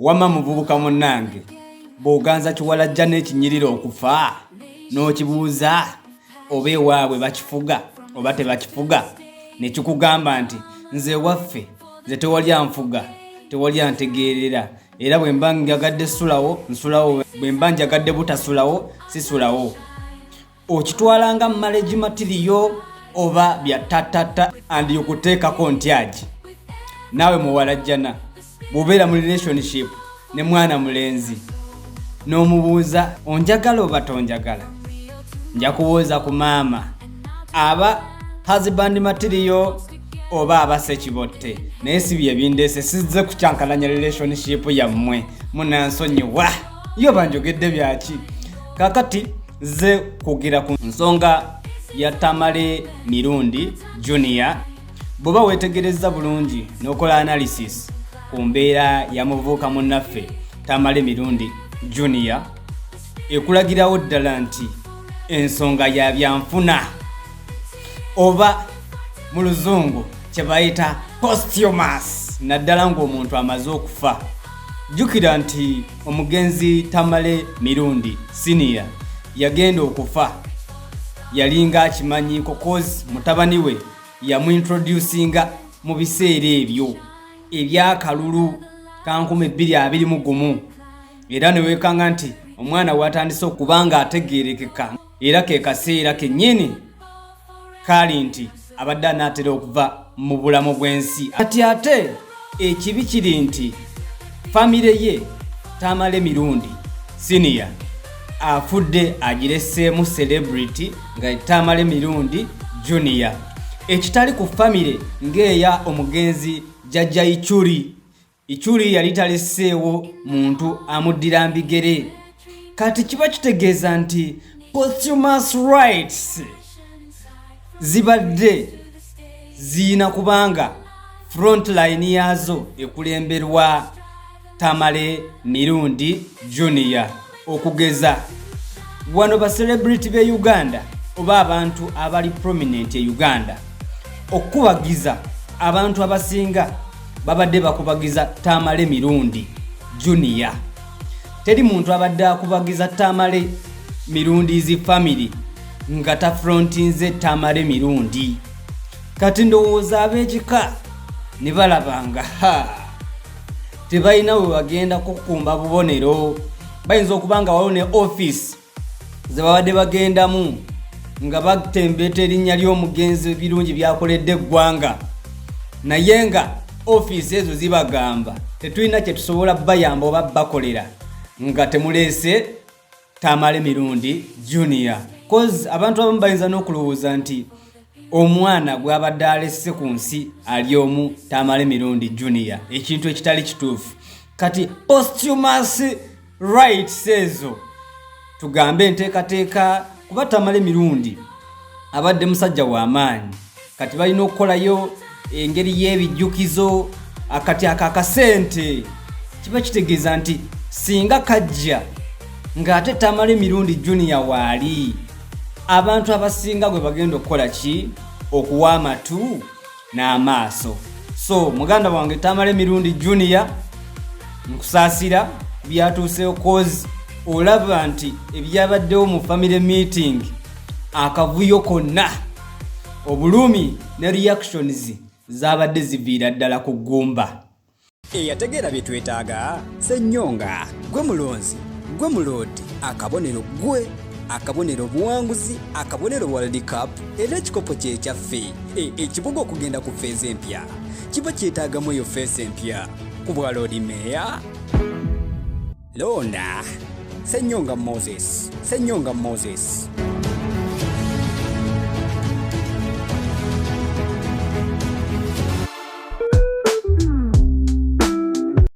wama muvubuka munnange bw'oganza kiwalajja n'ekinyirira okufa n'okibuuza oba ewaabwe bakifuga oba tebakifuga ne kikugamba nti nze waffe nze tewali anfuga tewali antegeerera era bwe mba njagadde ssulawo nsulawo bwe mba njagadde butasulawo sisulawo okitwalanga marriage material oba bya tatata andi okuteekako ntyaji naawe muwalajjana bw'obeera mu relationship ne mwana mulenzi n'omubuuza onjagala oba tonjagala nja kubuuza ku maama aba husband material oba aba sekibotte naye si bye bindeese sizze kukyankalanya relationship yammwe munansonyiwa yo banjogedde byaki kakati ze kugira ku nsonga ya Tamale Mirundi Junior bwoba weetegereza bulungi n'okola analysis ku mbeera ya muvubuka munnaffe Tamale Mirundi Junior ekulagirawo ddala nti ensonga ya byanfuna oba mu luzungu kye bayita posthumous naddala ng'omuntu amaze okufa jjukira nti omugenzi Tamale Mirundi Senior yagenda okufa yalinga akimanyiiko cause mutabani we yamuintroducinga mu biseera ebyo ebyakalulu ka 2021 era ne weekanga nti omwana watandise okubanga ategeerekeka era ke kaseera kennyini kali nti abadde anaatera okuva mu bulamu bw'ensi ate ekibi kiri nti famire ye Tamale Mirundi Senior afudde agireseemu celebrity nga Tamale Mirundi Junior ekitali ku famire ng'eya omugenzi jjajja Ichuri yali taleseewo muntu amuddira mbigere kati kiba kitegeeza nti posthumous rights zibadde ziina kubanga frontline yazo ekulemberwa Tamale Mirundi Junior okugeza wano ba celebrity be Uganda oba abantu abali prominent e Uganda okubagiza abantu abasinga babadde bakubagiza Tamale Mirundi Junior teri muntu abadde akubagiza Tamale Mirundi's family nga ta frontinze Tamale Mirundi kati ndowooza ab'ekika ne balabanga tebalina we bagenda kukumba bubonero bayinza okubanga waliwo ne office ze babadde bagendamu nga batembeeta erinnya ly'omugenzi birungi byakoledde eggwanga naye nga office ezo zibagamba tetulina kye tusobola bayamba oba bakolera nga temuleese Tamale Mirundi Junior cause abantu abamu bayinza n'okulowooza nti omwana gw'abadde alesse ku nsi ali omu Tamale Mirundi Junior ekintu ekitali kituufu kati posthumous rights ezo tugambe enteekateeka kuba Tamale Mirundi abadde musajja w'amaanyi kati balina okukolayo engeri y'ebijjukizo akati akakasente kiba kitegeeza nti singa kajja ng'ate Tamale Mirundi Junior waali abantu abasinga gwe bagenda okukola ki okuwa amatu n'amaaso so muganda wange Tamale Mirundi Junior nkusaasira byatuuseyo cause olaba nti ebyabaddewo mu family meeting akavuyo konna obulumi ne reactions zabadde ziviira ddala ku ggumba eyategeera bye twetaaga Ssennyonga gwe mulonzi gwe muloodi akabonero buwanguzi akabonero World Cup era ekikopo kye kyaffe ekibuga okugenda ku feezi empya kiba kyetaagamu eyo feesi empya ku bwaloodi meeya Londa Ssennyonga Moses